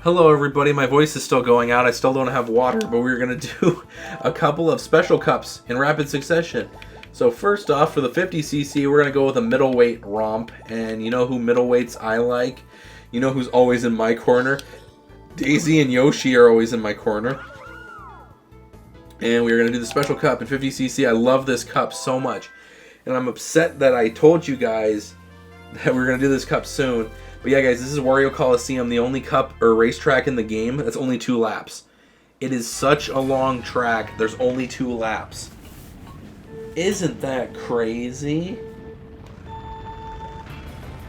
Hello everybody, my voice is still going out, I still don't have water, but we're going to do a couple of special cups in rapid succession. So first off, for the 50cc, we're going to go with a middleweight romp, and you know who middleweights I like? You know who's always in my corner? Daisy and Yoshi are always in my corner. And we're going to do the special cup in 50cc. I love this cup so much, and I'm upset that I told you guys that we're going to do this cup soon. But yeah, guys, this is Wario Coliseum, the only cup or racetrack in the game that's only 2 laps. It is such a long track. There's only 2 laps. Isn't that crazy?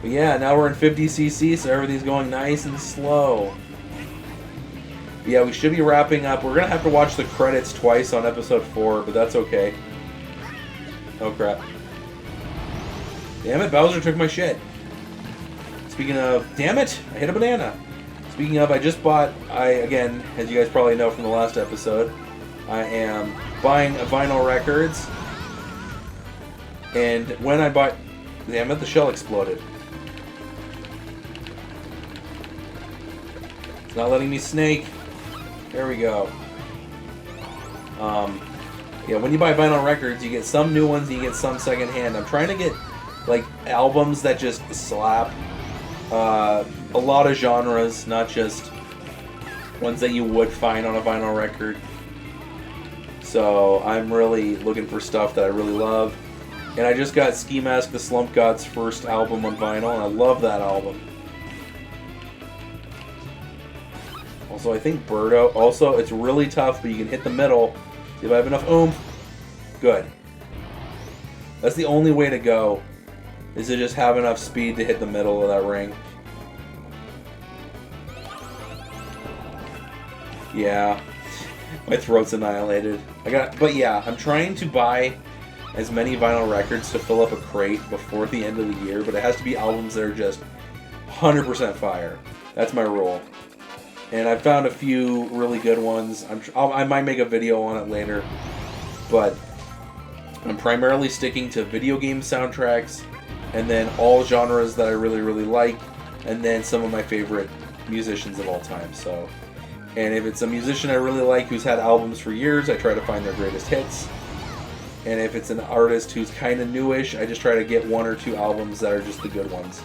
But yeah, now we're in 50cc, so everything's going nice and slow. But yeah, we should be wrapping up. We're going to have to watch the credits twice on episode 4, but that's okay. Oh, crap. Damn it, Bowser took my shit. Speaking of, damn it, I hit a banana. Speaking of, I just bought, again, as you guys probably know from the last episode, I am buying vinyl records. And when I bought, damn it, the shell exploded. It's not letting me snake. There we go. Yeah, when you buy vinyl records, you get some new ones and you get some secondhand. I'm trying to get, like, albums that just slap. A lot of genres, not just ones that you would find on a vinyl record. So I'm really looking for stuff that I really love. And I just got Ski Mask the Slump God's first album on vinyl, and I love that album. Also, I think Birdo. Also, it's really tough, but you can hit the middle. See if I have enough oomph. Good. That's the only way to go, is to just have enough speed to hit the middle of that ring. Yeah, my throat's annihilated. But yeah, I'm trying to buy as many vinyl records to fill up a crate before the end of the year, but it has to be albums that are just 100% fire. That's my rule. And I've found a few really good ones. I might make a video on it later, but I'm primarily sticking to video game soundtracks, and then all genres that I really, really like, and then some of my favorite musicians of all time. So, and if it's a musician I really like who's had albums for years, I try to find their greatest hits. And if it's an artist who's kind of newish, I just try to get 1 or 2 albums that are just the good ones.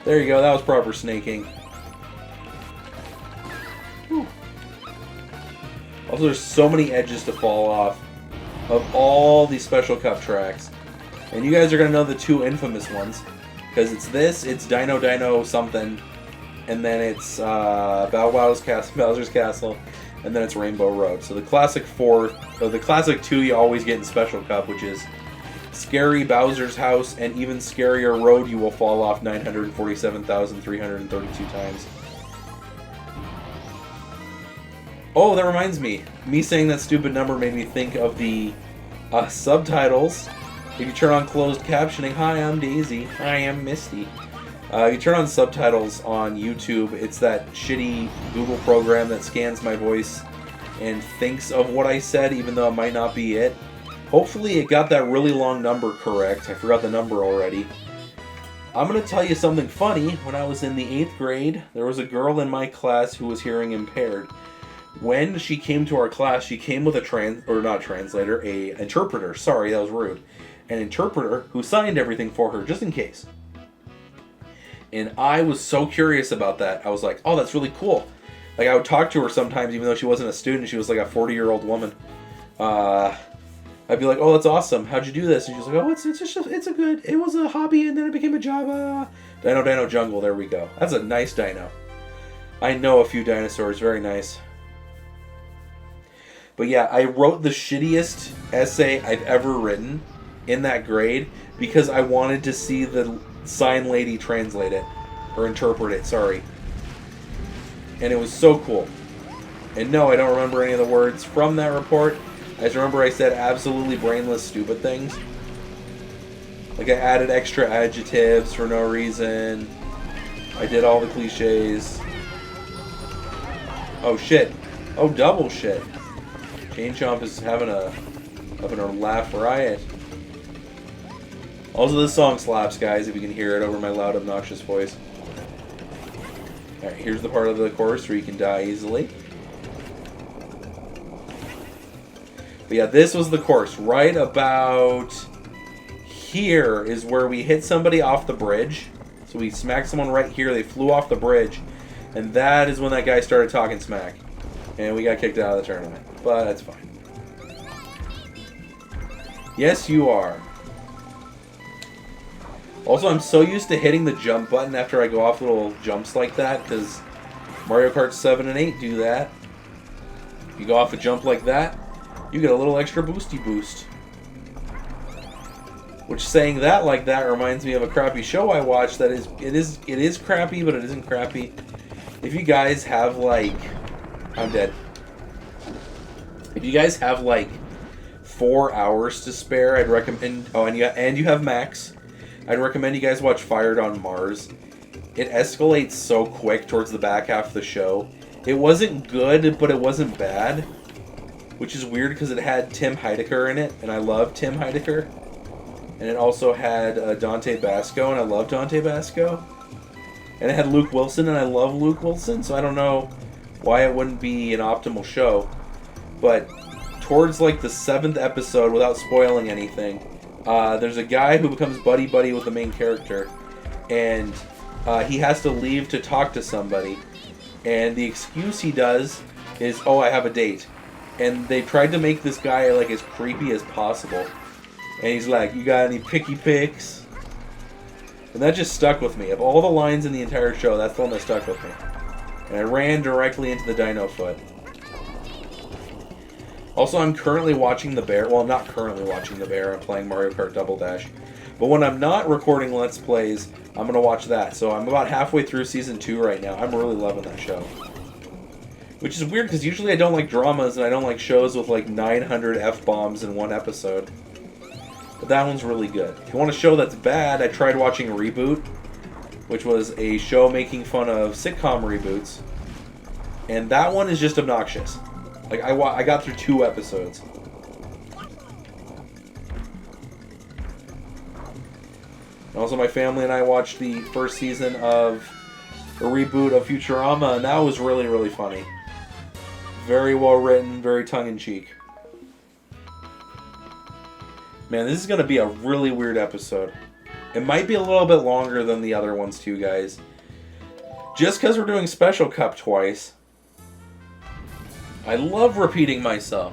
There you go, that was proper snaking. Whew. Also, there's so many edges to fall off of all these special cup tracks. And you guys are going to know the 2 infamous ones. Because it's this, it's Dino Dino something, and then it's Bowser's Castle, and then it's Rainbow Road. So the classic 4, or the classic 2 you always get in Special Cup, which is Scary Bowser's House, and even Scarier Road you will fall off 947,332 times. Oh, that reminds me. Me saying that stupid number made me think of the subtitles. If you turn on closed captioning, hi, I'm Daisy. Hi, I'm Misty. You turn on subtitles on YouTube, it's that shitty Google program that scans my voice and thinks of what I said, even though it might not be it. Hopefully it got that really long number correct. I forgot the number already. I'm going to tell you something funny. When I was in the 8th grade, there was a girl in my class who was hearing impaired. When she came to our class, she came with a interpreter. Sorry, that was rude. An interpreter who signed everything for her, just in case. And I was so curious about that. I was like, oh, that's really cool. Like, I would talk to her sometimes, even though she wasn't a student. She was like a 40-year-old woman. I'd be like, oh, that's awesome. How'd you do this? And she was like, oh, it was a hobby, and then it became a job. Dino Dino Jungle, there we go. That's a nice dino. I know a few dinosaurs, very nice. But yeah, I wrote the shittiest essay I've ever written in that grade because I wanted to see the sign lady translate it, or interpret it, sorry. And it was so cool. And no, I don't remember any of the words from that report. I just remember I said absolutely brainless, stupid things. Like I added extra adjectives for no reason. I did all the cliches. Oh shit. Oh, double shit. Chain Chomp is having a laugh riot. Also, this song slaps, guys, if you can hear it over my loud, obnoxious voice. Alright, here's the part of the course where you can die easily. But yeah, this was the course. Right about here is where we hit somebody off the bridge. So we smacked someone right here. They flew off the bridge. And that is when that guy started talking smack. And we got kicked out of the tournament. But that's fine. Yes, you are. Also, I'm so used to hitting the jump button after I go off little jumps like that, because Mario Kart 7 and 8 do that. If you go off a jump like that, you get a little extra boosty boost. Which, saying that like that reminds me of a crappy show I watched that it is crappy, but it isn't crappy. If you guys have, like... I'm dead. If you guys have, like, 4 hours to spare, I'd recommend... Oh, and you have Max. I'd recommend you guys watch Fired on Mars. It escalates so quick towards the back half of the show. It wasn't good, but it wasn't bad. Which is weird because it had Tim Heidecker in it, and I love Tim Heidecker. And it also had Dante Basco, and I love Dante Basco. And it had Luke Wilson, and I love Luke Wilson, so I don't know why it wouldn't be an optimal show. But towards like the 7th episode, without spoiling anything, there's a guy who becomes buddy-buddy with the main character, and he has to leave to talk to somebody. And the excuse he does is, oh, I have a date. And they tried to make this guy like as creepy as possible. And he's like, you got any picky picks? And that just stuck with me. Of all the lines in the entire show, that's the one that stuck with me. And I ran directly into the dino foot. Also, I'm currently watching The Bear. Well, I'm not currently watching The Bear. I'm playing Mario Kart Double Dash. But when I'm not recording Let's Plays, I'm going to watch that. So I'm about halfway through Season 2 right now. I'm really loving that show. Which is weird, because usually I don't like dramas, and I don't like shows with like 900 F-bombs in one episode. But that one's really good. If you want a show that's bad, I tried watching Reboot, which was a show making fun of sitcom reboots. And that one is just obnoxious. Like, I got through 2 episodes. And also, my family and I watched the first season of a reboot of Futurama, and that was really, really funny. Very well written, very tongue-in-cheek. Man, this is going to be a really weird episode. It might be a little bit longer than the other ones too, guys. Just because we're doing Special Cup twice. I love repeating myself.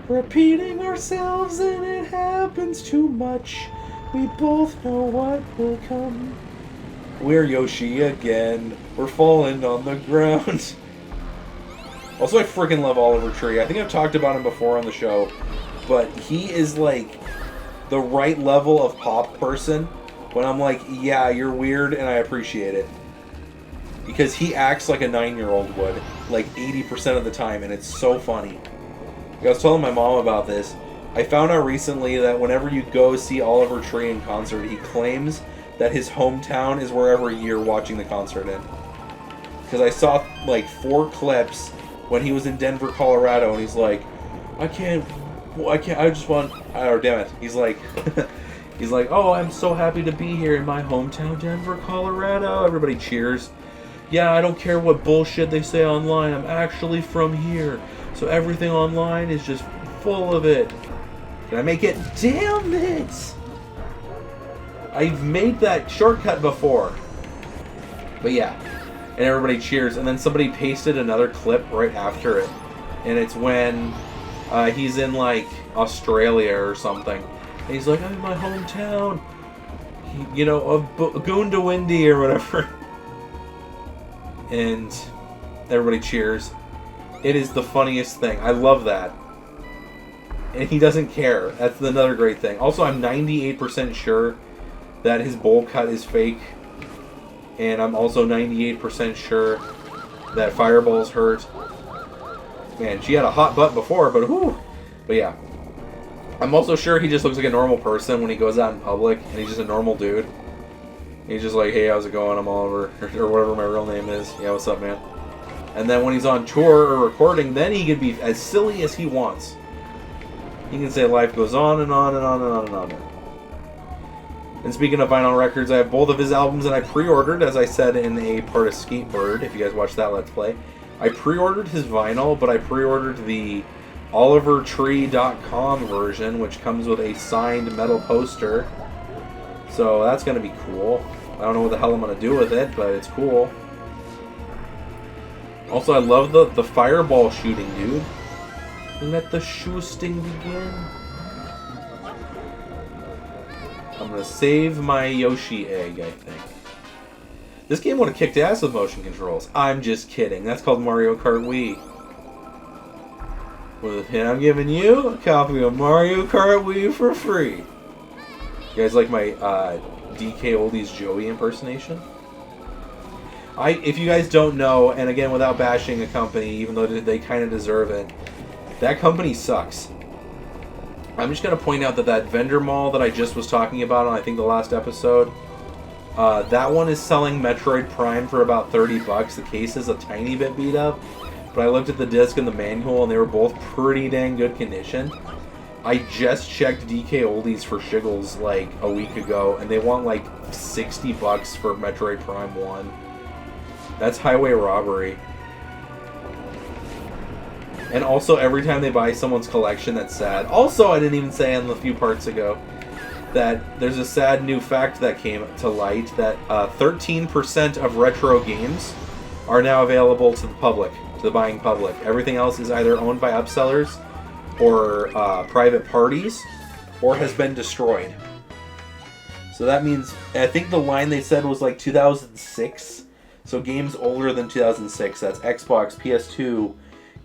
Repeating ourselves and it happens too much. We both know what will come. We're Yoshi again. We're falling on the ground. Also, I freaking love Oliver Tree. I think I've talked about him before on the show. But he is like the right level of pop person when I'm like, yeah, you're weird and I appreciate it. Because he acts like a 9-year-old would, like 80% of the time, and it's so funny. I was telling my mom about this. I found out recently that whenever you go see Oliver Tree in concert, he claims that his hometown is wherever you're watching the concert in. Because I saw like 4 clips when he was in Denver, Colorado, and he's like, I just want, oh damn it. He's like, oh, I'm so happy to be here in my hometown, Denver, Colorado. Everybody cheers. Yeah, I don't care what bullshit they say online. I'm actually from here. So everything online is just full of it. Can I make it? Damn it! I've made that shortcut before. But yeah. And everybody cheers. And then somebody pasted another clip right after it. And it's when he's in like Australia or something. And he's like, I'm in my hometown. You know, of Goondawindi or whatever. And everybody cheers. It is the funniest thing. I love that. And he doesn't care. That's another great thing. Also, I'm 98% sure that his bowl cut is fake. And I'm also 98% sure that Fireball's hurt. Man, she had a hot butt before, but whew. But yeah. I'm also sure he just looks like a normal person when he goes out in public, and he's just a normal dude. He's just like, hey, how's it going? I'm Oliver, or whatever my real name is. Yeah, what's up, man? And then when he's on tour or recording, then he can be as silly as he wants. He can say life goes on and on and on and on and on. And speaking of vinyl records, I have both of his albums that I pre-ordered, as I said in a part of Skatebird, if you guys watched that Let's Play. I pre-ordered his vinyl, but I pre-ordered the olivertree.com version, which comes with a signed metal poster. So that's going to be cool. I don't know what the hell I'm going to do with it, but it's cool. Also, I love the fireball shooting, dude. Let the shooting begin. I'm going to save my Yoshi egg, I think. This game would have kicked ass with motion controls. I'm just kidding. That's called Mario Kart Wii. And I'm giving you a copy of Mario Kart Wii for free. You guys like my DK Oldies Joey impersonation? If you guys don't know, and again, without bashing a company, even though they kind of deserve it, that company sucks. I'm just going to point out that vendor mall that I just was talking about on, I think, the last episode, that one is selling Metroid Prime for about $30. The case is a tiny bit beat up, but I looked at the disc and the manual, and they were both pretty dang good condition. I just checked DK Oldies for shiggles like a week ago, and they want like $60 for Metroid Prime 1. That's highway robbery. And also, every time they buy someone's collection, that's sad. Also, I didn't even say in the few parts ago that there's a sad new fact that came to light that 13% of retro games are now available to the public, to the buying public. Everything else is either owned by upsellers or private parties, or has been destroyed. So that means, I think the line they said was like 2006. So games older than 2006, that's Xbox, PS2,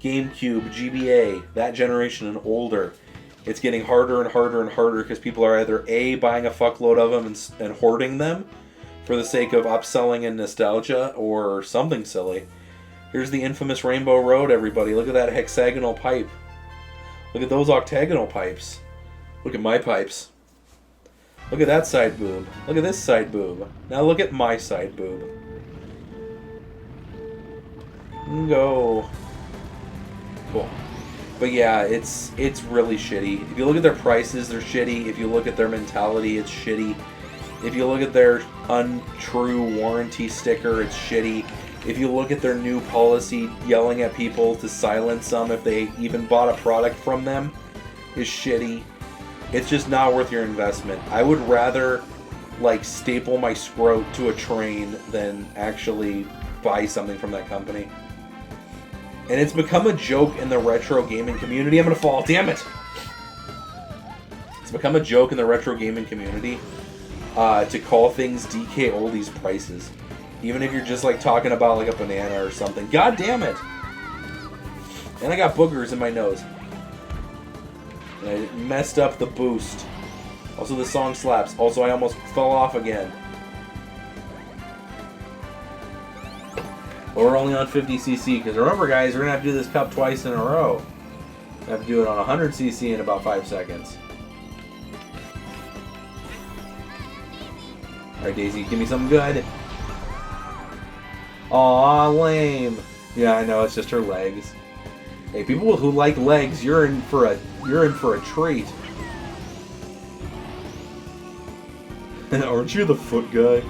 GameCube, GBA, that generation and older. It's getting harder and harder and harder because people are either A, buying a fuckload of them and hoarding them for the sake of upselling and nostalgia, or something silly. Here's the infamous Rainbow Road, everybody. Look at that hexagonal pipe. Look at those octagonal pipes. Look at my pipes. Look at that side boob. Look at this side boob. Now look at my side boob. Go. Cool. But yeah, it's really shitty. If you look at their prices, they're shitty. If you look at their mentality, it's shitty. If you look at their untrue warranty sticker, it's shitty. If you look at their new policy yelling at people to silence them if they even bought a product from them, is shitty. It's just not worth your investment. I would rather like staple my scrot to a train than actually buy something from that company. And it's become a joke in the retro gaming community. I'm gonna fall, damn it! It's become a joke in the retro gaming community to call things DK Oldies prices. Even if you're just like talking about like a banana or something. God damn it! And I got boogers in my nose. And I messed up the boost. Also, the song slaps. Also, I almost fell off again. But we're only on 50cc, because remember guys, we're going to have to do this cup twice in a row. I have to do it on 100cc in about 5 seconds. Alright Daisy, give me something good. Aw, lame. Yeah, I know, it's just her legs. Hey, people who like legs, you're in for a treat. Aren't you the foot guy?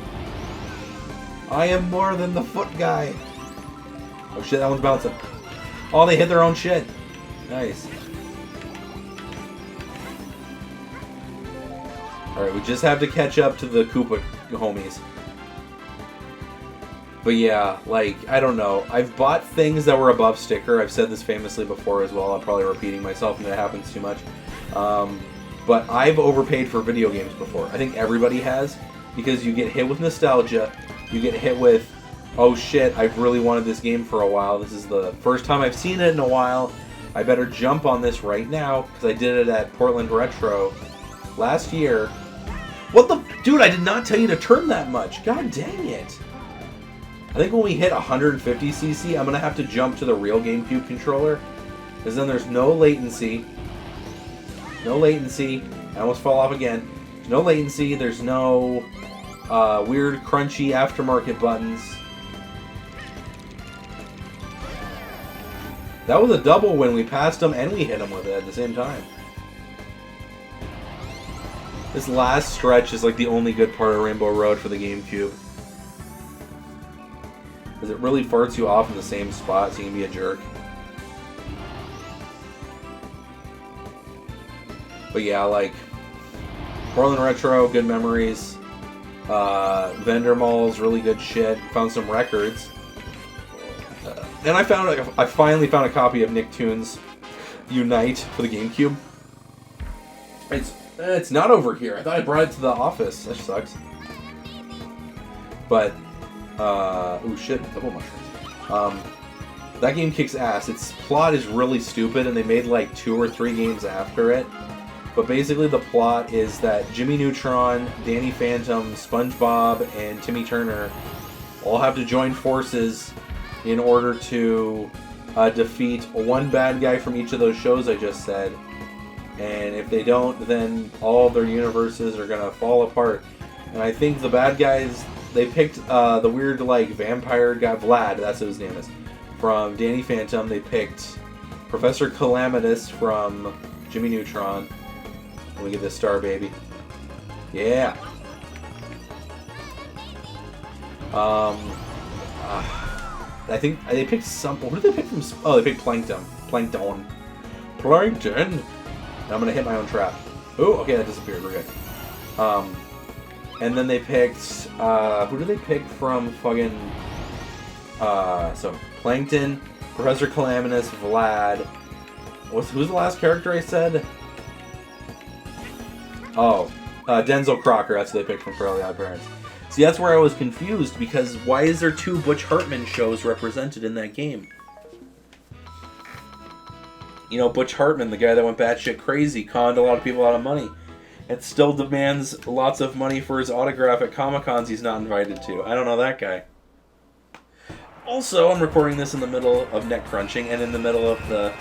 I am more than the foot guy. Oh shit, that one's bouncing. Oh, they hit their own shit. Nice. Alright, we just have to catch up to the Koopa homies. But yeah, like, I don't know. I've bought things that were above sticker. I've said this famously before as well. I'm probably repeating myself and it happens too much. But I've overpaid for video games before. I think everybody has. Because you get hit with nostalgia. You get hit with, oh shit, I've really wanted this game for a while. This is the first time I've seen it in a while. I better jump on this right now. Because I did it at Portland Retro last year. What the? Dude, I did not tell you to turn that much. God dang it. I think when we hit 150cc, I'm going to have to jump to the real GameCube controller. Because then there's no latency. No latency. I almost fall off again. There's no latency. There's no weird, crunchy aftermarket buttons. That was a double win. We passed them and we hit them with it at the same time. This last stretch is like the only good part of Rainbow Road for the GameCube. Because it really farts you off in the same spot, so you can be a jerk. But yeah, like, Portland Retro, good memories. Vendor malls, really good shit. Found some records. And I finally found a copy of Nicktoons Unite for the GameCube. It's not over here. I thought I brought it to the office. That sucks. But, oh shit, double mushrooms. That game kicks ass. Its plot is really stupid, and they made like 2 or 3 games after it. But basically the plot is that Jimmy Neutron, Danny Phantom, SpongeBob, and Timmy Turner all have to join forces in order to defeat one bad guy from each of those shows I just said. And if they don't, then all of their universes are going to fall apart. And I think the bad guys, they picked the weird, like, vampire guy, Vlad, that's what his name is, from Danny Phantom. They picked Professor Calamitous from Jimmy Neutron. Let me get this star, baby. Yeah. I think they picked some. What did they pick from? Oh, they picked Plankton. Plankton. And I'm gonna hit my own trap. Oh, okay, that disappeared. We're good. And then they picked. Who did they pick from? Fucking. So Plankton, Professor Calamitous, Vlad. Who's the last character I said? Oh, Denzel Crocker, that's what they picked from Fairly Odd Parents. See, that's where I was confused, because why is there 2 Butch Hartman shows represented in that game? You know, Butch Hartman, the guy that went batshit crazy, conned a lot of people out of money, and still demands lots of money for his autograph at Comic-Cons he's not invited to. I don't know that guy. Also, I'm recording this in the middle of neck crunching, and in the middle of the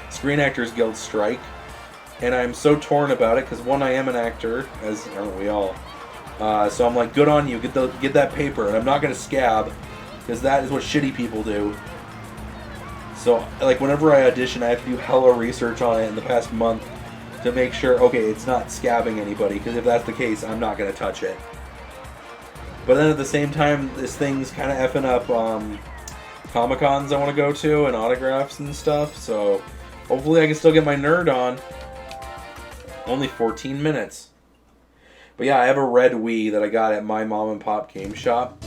Screen Actors Guild strike. And I'm so torn about it, because one, I am an actor, as aren't we all. So I'm like, good on you, get that paper. And I'm not going to scab, because that is what shitty people do. So, like, whenever I audition, I have to do hella research on it in the past month to make sure, okay, it's not scabbing anybody, because if that's the case, I'm not going to touch it. But then at the same time, this thing's kind of effing up Comic-Cons I want to go to, and autographs and stuff, so hopefully I can still get my nerd on. Only 14 minutes. But yeah, I have a red Wii that I got at my mom and pop game shop.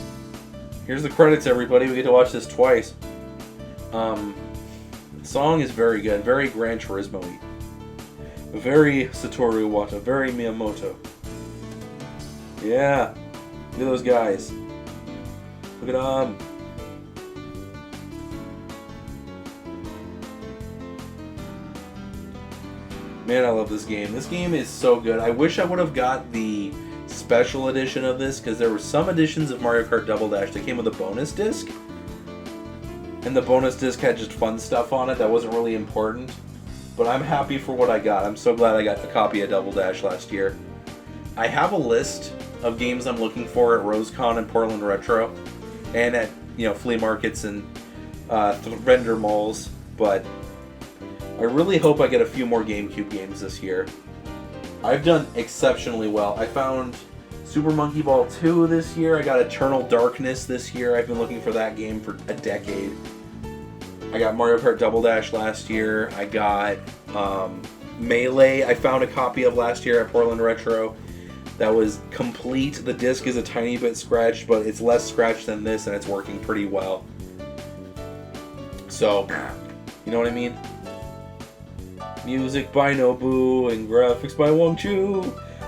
Here's the credits, everybody. We get to watch this twice. The song is very good. Very Gran Turismo-y. Very Satoru Iwata. Very Miyamoto. Yeah. Look at those guys. Look at them. Man, I love this game. This game is so good. I wish I would have got the special edition of this, because there were some editions of Mario Kart Double Dash that came with a bonus disc. And the bonus disc had just fun stuff on it that wasn't really important. But I'm happy for what I got. I'm so glad I got a copy of Double Dash last year. I have a list of games I'm looking for at RoseCon and Portland Retro. And at, flea markets and vendor malls. But I really hope I get a few more GameCube games this year. I've done exceptionally well. I found Super Monkey Ball 2 this year. I got Eternal Darkness this year. I've been looking for that game for a decade. I got Mario Kart Double Dash last year. I got Melee. I found a copy of last year at Portland Retro that was complete. The disc is a tiny bit scratched, but it's less scratched than this, and it's working pretty well. So, you know what I mean? Music by Nobu and graphics by Wong Chu.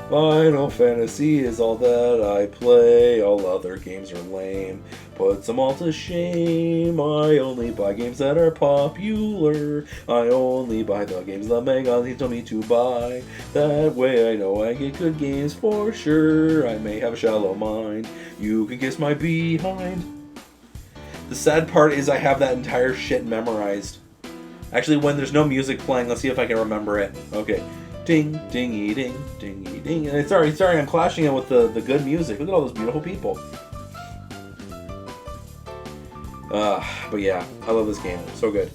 Final Fantasy is all that I play. All other games are lame. Puts them all to shame. I only buy games that are popular. I only buy the games the magazine told me to buy. That way I know I get good games for sure. I may have a shallow mind. You can kiss my behind. The sad part is I have that entire shit memorized. Actually, when there's no music playing, let's see if I can remember it. Okay. Ding, dingy, ding, dingy, ding. And sorry, I'm clashing it with the good music. Look at all those beautiful people. But yeah, I love this game. So good.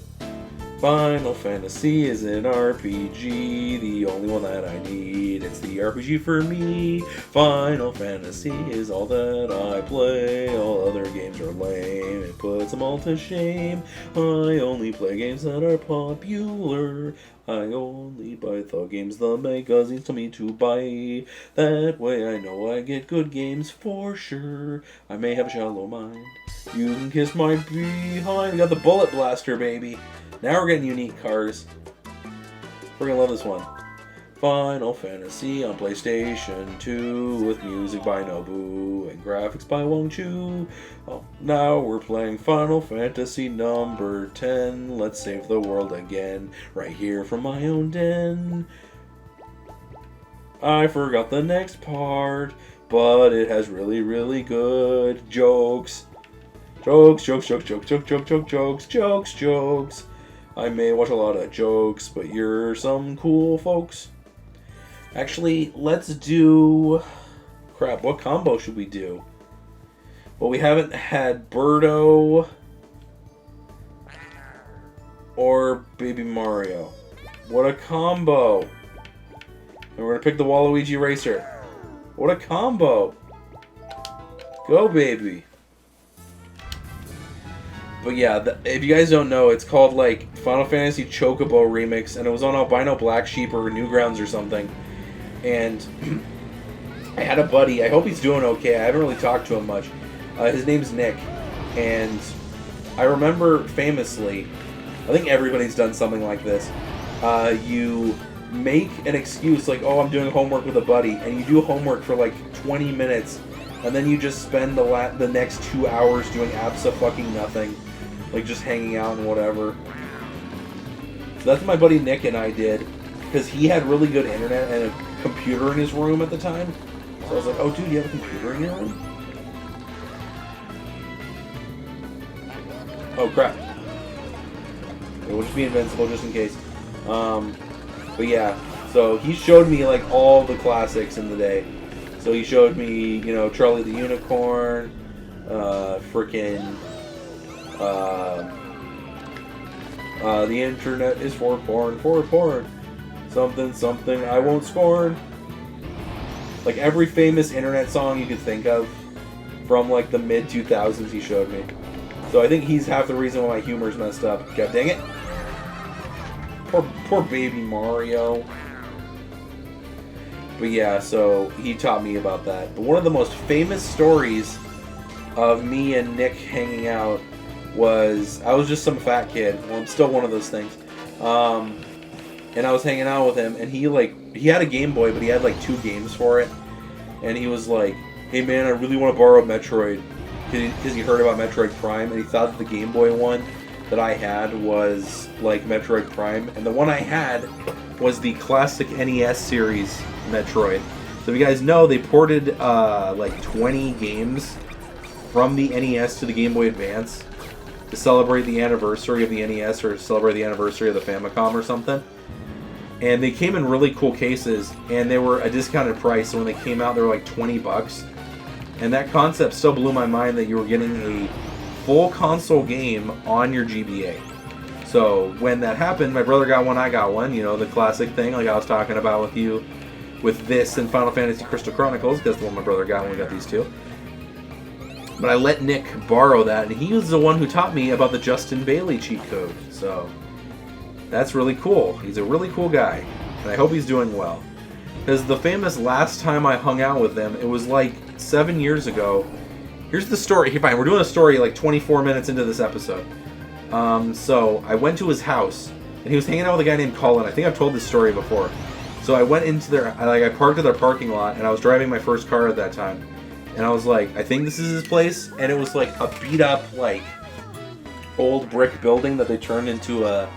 Final Fantasy is an RPG, the only one that I need. It's the RPG for me. Final Fantasy is all that I play. All other games are lame. It puts them all to shame. I only play games that are popular. I only buy the games the magazines tell me to buy. That way I know I get good games for sure. I may have a shallow mind. You can kiss my behind. We got the Bullet Blaster, baby. Now we're getting unique cars. We're gonna love this one. Final Fantasy on PlayStation 2 with music by Nobu and graphics by Wong Chu. Oh, now we're playing Final Fantasy number 10. Let's save the world again, right here from my own den. I forgot the next part, but it has really, really good jokes. Jokes. I may watch a lot of jokes, but you're some cool folks. Actually, let's do... Crap, what combo should we do? Well, we haven't had Birdo or Baby Mario. What a combo! And we're going to pick the Waluigi Racer. What a combo! Go, baby! But yeah, if you guys don't know, it's called like Final Fantasy Chocobo Remix, and it was on Albino Black Sheep or Newgrounds or something. And I had a buddy, I hope he's doing okay, I haven't really talked to him much. His name's Nick, and I remember famously, I think everybody's done something like this, you make an excuse like, oh, I'm doing homework with a buddy, and you do homework for like 20 minutes, and then you just spend the next 2 hours doing abso-fucking-nothing. Like, just hanging out and whatever. So that's what my buddy Nick and I did. Because he had really good internet and a computer in his room at the time. So I was like, oh, dude, you have a computer in your room? Oh, crap. We'll just be invincible just in case. But yeah, so he showed me, like, all the classics in the day. So he showed me, you know, Charlie the Unicorn, frickin'... the internet is for porn, something I won't scorn. Like every famous internet song you could think of from like the mid 2000s he showed me. So I think he's half the reason why my humor's messed up. God dang it. Poor baby Mario. But yeah, so he taught me about that. But one of the most famous stories of me and Nick hanging out was, I was just some fat kid. Well, I'm still one of those things. And I was hanging out with him, and he had a Game Boy, but he had like 2 games for it. And he was like, hey man, I really want to borrow Metroid. Because he heard about Metroid Prime, and he thought that the Game Boy one that I had was like Metroid Prime. And the one I had was the classic NES series Metroid. So if you guys know, they ported like 20 games from the NES to the Game Boy Advance to celebrate the anniversary of the NES or celebrate the anniversary of the Famicom or something. And they came in really cool cases, and they were a discounted price. So when they came out, they were like $20. And that concept still blew my mind that you were getting a full console game on your GBA. So when that happened, my brother got one, I got one. You know, the classic thing like I was talking about with you with this and Final Fantasy Crystal Chronicles. That's the one my brother got when we got these two. But I let Nick borrow that, and he was the one who taught me about the Justin Bailey cheat code. So that's really cool. He's a really cool guy, and I hope he's doing well. Because the famous last time I hung out with him, it was like 7 years ago. Here's the story. Here, fine, we're doing a story like 24 minutes into this episode. So I went to his house, and he was hanging out with a guy named Colin. I think I've told this story before. So I went into I parked at their parking lot, and I was driving my first car at that time. And I was like, I think this is his place. And it was like a beat up, like, old brick building that they turned into a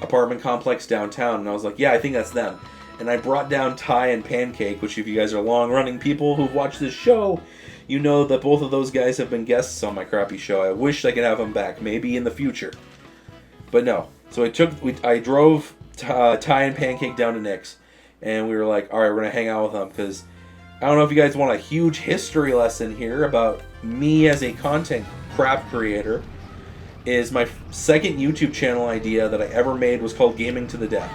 apartment complex downtown. And I was like, yeah, I think that's them. And I brought down Ty and Pancake, which if you guys are long-running people who've watched this show, you know that both of those guys have been guests on my crappy show. I wish I could have them back, maybe in the future. But no. So I drove Ty and Pancake down to Nick's. And we were like, alright, we're going to hang out with them, because I don't know if you guys want a huge history lesson here about me as a content crap creator. is my second YouTube channel idea that I ever made was called Gaming to the Death.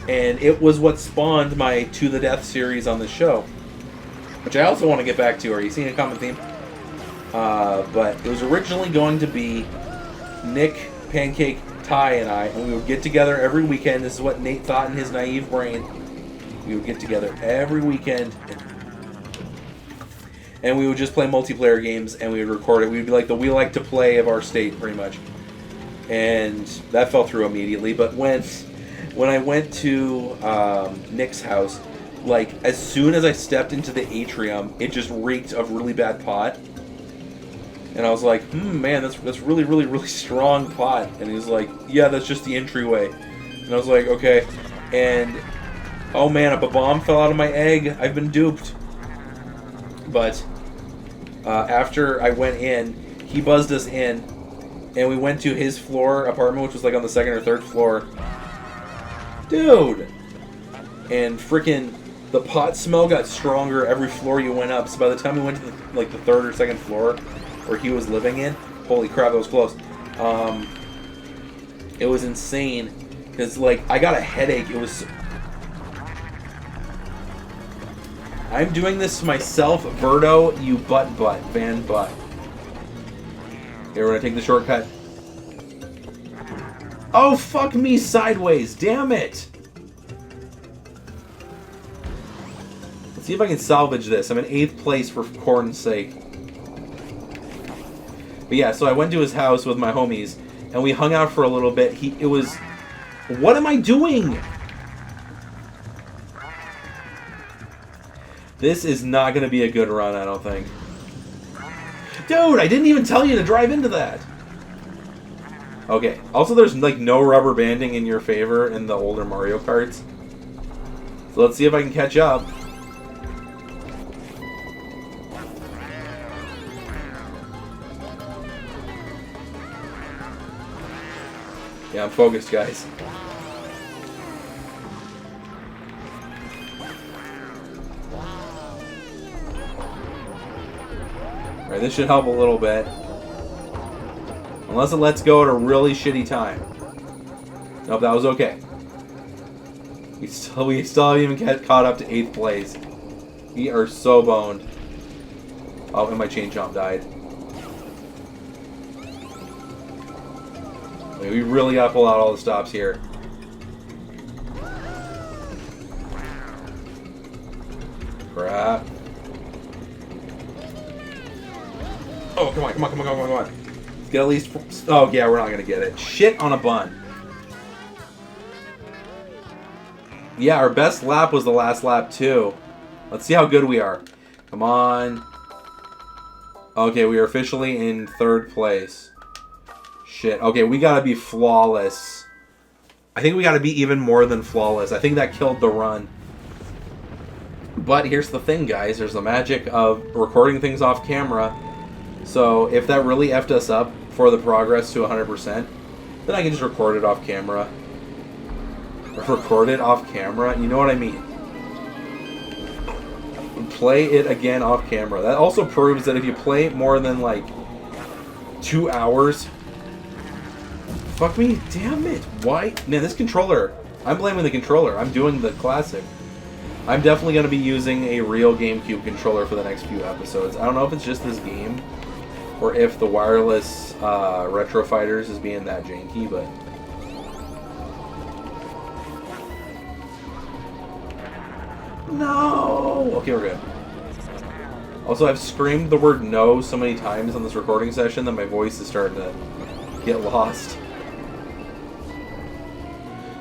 And it was what spawned my To the Death series on the show, which I also want to get back to. Are you seeing a common theme? But it was originally going to be Nick, Pancake, Ty, and I, and we would get together every weekend. This is what Nate thought in his naive brain. We would get together every weekend, and we would just play multiplayer games, and we would record it. We would be like the We Like to Play of our state, pretty much. And that fell through immediately. But when I went to Nick's house, like, as soon as I stepped into the atrium, it just reeked of really bad pot. And I was like, man, that's really, really, really strong pot. And he was like, yeah, that's just the entryway. And I was like, okay. And, oh man, a bomb fell out of my egg. I've been duped. But after I went in, he buzzed us in. And we went to his floor apartment, which was like on the second or third floor. Dude! And freaking the pot smell got stronger every floor you went up. So by the time we went to the third or second floor where he was living in, holy crap, that was close. It was insane. Because, like, I got a headache. It was... I'm doing this myself, Verdo, you butt, Van Butt. Okay, we're gonna take the shortcut. Oh, fuck me sideways, damn it! Let's see if I can salvage this. I'm in 8th place for corn's sake. But yeah, so I went to his house with my homies, and we hung out for a little bit. It was... What am I doing? This is not going to be a good run, I don't think. Dude, I didn't even tell you to drive into that! Okay, also there's, like, no rubber banding in your favor in the older Mario Karts. So let's see if I can catch up. Yeah, I'm focused, guys. Alright, this should help a little bit. Unless it lets go at a really shitty time. Nope, that was okay. We still haven't even caught up to 8th place. We are so boned. Oh, and my chain jump died. We really gotta pull out all the stops here. Crap. Oh, come on. Let's get at least... Oh, yeah, we're not gonna get it. Shit on a bun. Yeah, our best lap was the last lap, too. Let's see how good we are. Come on. Okay, we are officially in 3rd place. Shit. Okay, we gotta be flawless. I think we gotta be even more than flawless. I think that killed the run. But here's the thing, guys. There's the magic of recording things off camera. So if that really effed us up for the progress to 100%, then I can just record it off camera. Record it off camera? You know what I mean. Play it again off camera. That also proves that if you play it more than, like, 2 hours... Fuck me, damn it. Why? Man, this controller. I'm blaming the controller. I'm doing the classic. I'm definitely going to be using a real GameCube controller for the next few episodes. I don't know if it's just this game, or if the wireless Retro Fighters is being that janky, but... No! Okay, we're good. Also, I've screamed the word no so many times on this recording session that my voice is starting to get lost.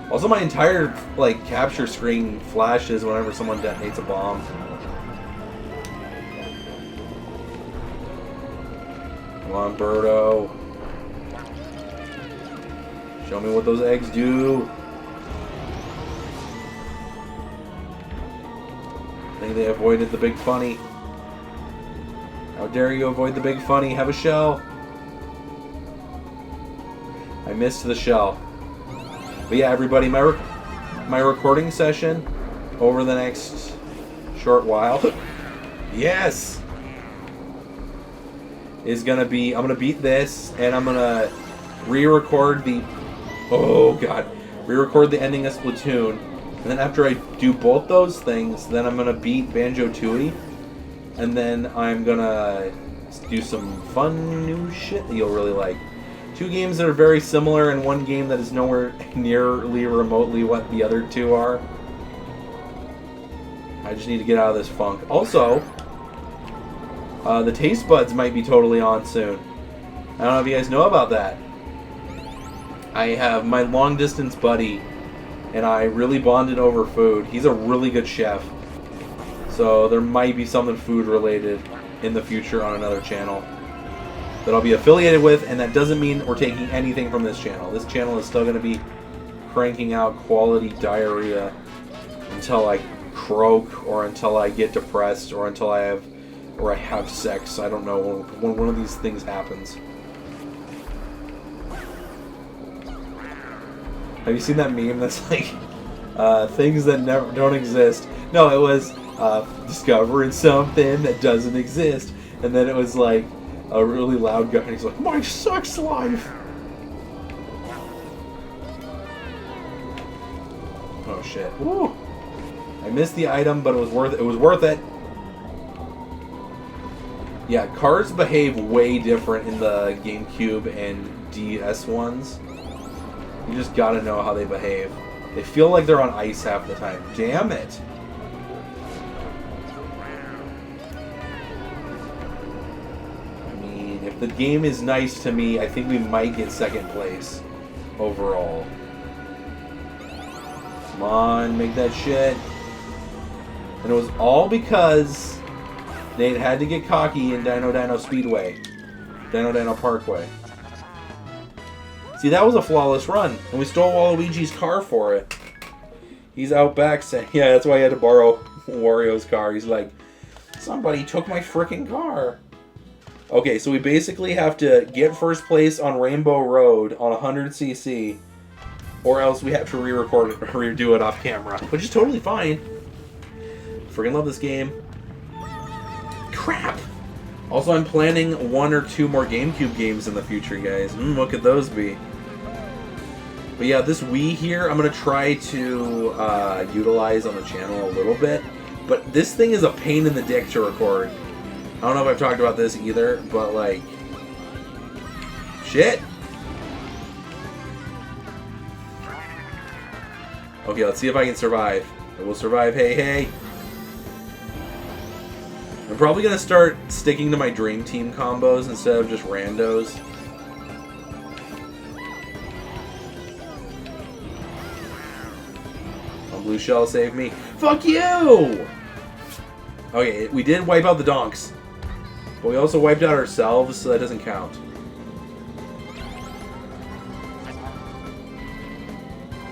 Also, my entire, like, capture screen flashes whenever someone detonates a bomb. Come on, Birdo. Show me what those eggs do. I think they avoided the big funny. How dare you avoid the big funny? Have a shell. I missed the shell. But yeah, everybody, my recording session over the next short while, yes, is gonna be, I'm gonna beat this, and I'm gonna re-record the... Oh, God. Re-record the ending of Splatoon. And then after I do both those things, then I'm going to beat Banjo-Tooie. And then I'm going to do some fun new shit that you'll really like. 2 games that are very similar and 1 game that is nowhere nearly remotely what the other 2 are. I just need to get out of this funk. Also, the taste buds might be totally on soon. I don't know if you guys know about that. I have my long distance buddy and I really bonded over food. He's a really good chef. So there might be something food related in the future on another channel that I'll be affiliated with, and that doesn't mean we're taking anything from this channel. This channel is still going to be cranking out quality diarrhea until I croak or until I get depressed or until I have sex. I don't know when one of these things happens. Have you seen that meme that's like things that don't exist? No, it was discovering something that doesn't exist, and then it was like a really loud guy and he's like, my sex life. Oh shit. Woo! I missed the item, but it was worth it. It was worth it. Yeah, cars behave way different in the GameCube and DS ones. You just gotta know how they behave. They feel like they're on ice half the time. Damn it! I mean, if the game is nice to me, I think we might get 2nd place overall. Come on, make that shit. And it was all because they had to get cocky in Dino Speedway. Dino Parkway. See, that was a flawless run, and we stole Waluigi's car for it. He's out back saying, yeah, that's why he had to borrow Wario's car. He's like, somebody took my freaking car. Okay, so we basically have to get 1st place on Rainbow Road on 100cc, or else we have to re-record it or redo it off camera, which is totally fine. Freaking love this game. Crap! Also, I'm planning 1 or 2 more GameCube games in the future, guys. What could those be? But yeah, this Wii here, I'm going to try to utilize on the channel a little bit. But this thing is a pain in the dick to record. I don't know if I've talked about this either, but like... Shit! Okay, let's see if I can survive. I will survive, hey, hey! I'm probably going to start sticking to my Dream Team combos instead of just randos. Oh, Blue Shell saved me. Fuck you! Okay, we did wipe out the donks. But we also wiped out ourselves, so that doesn't count.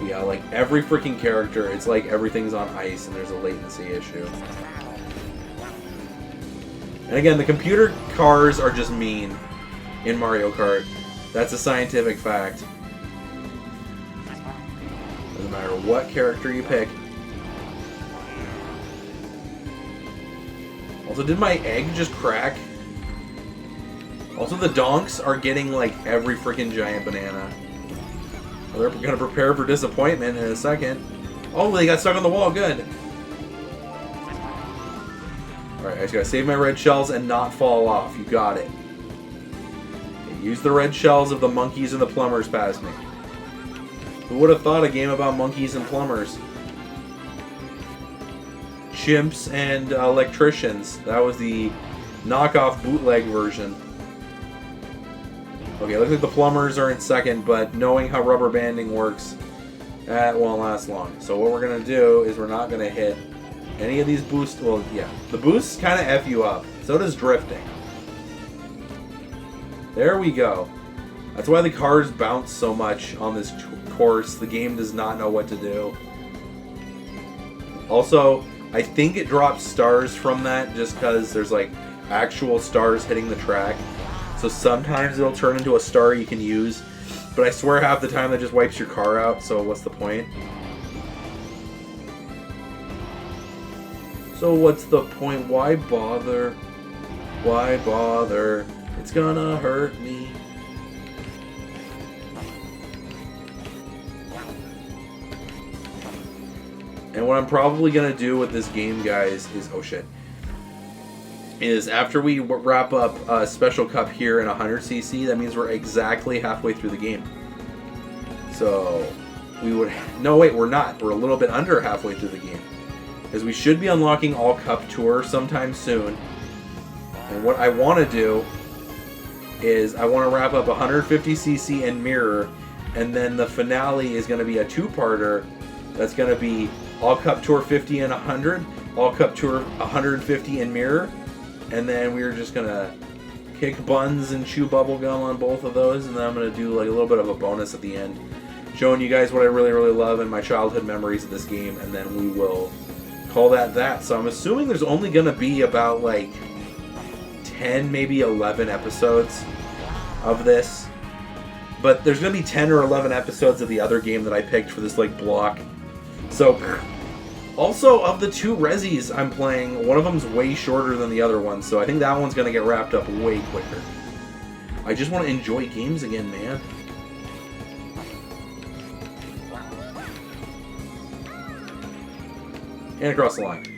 Yeah, like every freaking character, it's like everything's on ice and there's a latency issue. And again, the computer cars are just mean in Mario Kart. That's a scientific fact. Doesn't matter what character you pick. Also, did my egg just crack? Also, the donks are getting like every freaking giant banana. Well, they're gonna prepare for disappointment in a second. Oh, they got stuck on the wall. Good. Alright, I just gotta save my red shells and not fall off. You got it. Okay, use the red shells of the monkeys and the plumbers past me. Who would have thought a game about monkeys and plumbers? Chimps and electricians. That was the knockoff bootleg version. Okay, looks like the plumbers are in 2nd, but knowing how rubber banding works, that won't last long. So what we're gonna do is we're not gonna hit any of these boosts. Well, yeah, the boosts kind of F you up. So does drifting. There we go. That's why the cars bounce so much on this course. The game does not know what to do. Also, I think it drops stars from that just because there's like actual stars hitting the track. So sometimes it'll turn into a star you can use. But I swear half the time that just wipes your car out, so what's the point? So what's the point? Why bother? Why bother? It's gonna hurt me. And what I'm probably going to do with this game, guys, is... Oh, shit. Is after we wrap up a Special Cup here in 100cc, that means we're exactly halfway through the game. So, we would... No, wait, we're not. We're a little bit under halfway through the game. Because we should be unlocking All Cup Tour sometime soon. And what I want to do is I want to wrap up 150cc and Mirror, and then the finale is going to be a two-parter that's going to be All Cup Tour 50 and 100, All Cup Tour 150 and Mirror, and then we're just going to kick buns and chew bubblegum on both of those, and then I'm going to do like a little bit of a bonus at the end, showing you guys what I really, really love and my childhood memories of this game, and then we will call that. So I'm assuming there's only going to be about like 10, maybe 11 episodes of this. But there's going to be 10 or 11 episodes of the other game that I picked for this like block. So, also of the two Resis I'm playing, one of them's way shorter than the other one. So I think that one's going to get wrapped up way quicker. I just want to enjoy games again, man. And across the line.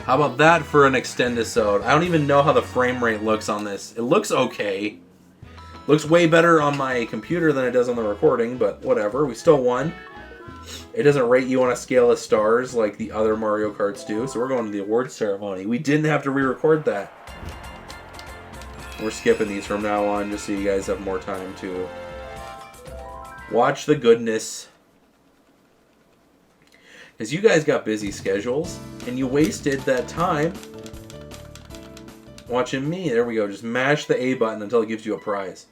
How about that for an extendisode? I don't even know how the frame rate looks on this. It looks okay. Looks way better on my computer than it does on the recording, but whatever. We still won. It doesn't rate you on a scale of stars like the other Mario Karts do, so we're going to the awards ceremony. We didn't have to re-record that. We're skipping these from now on just so you guys have more time to watch the goodness. Because you guys got busy schedules, and you wasted that time watching me. There we go. Just mash the A button until it gives you a prize.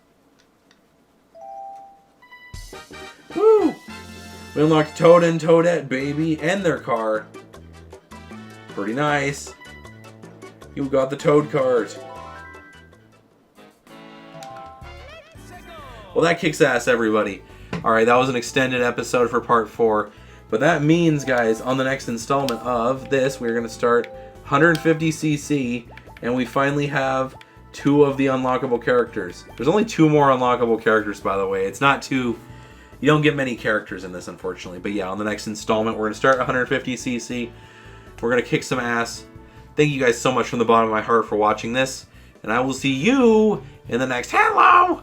Woo! We unlocked Toad and Toadette, baby, and their car. Pretty nice. You got the Toad cart. Well, that kicks ass, everybody. Alright, that was an extended episode for part 4. But that means, guys, on the next installment of this, we're going to start 150cc, and we finally have 2 of the unlockable characters. There's only 2 more unlockable characters, by the way. It's not too... You don't get many characters in this, unfortunately. But yeah, on the next installment, we're going to start 150cc. We're going to kick some ass. Thank you guys so much from the bottom of my heart for watching this. And I will see you in the next... Hello!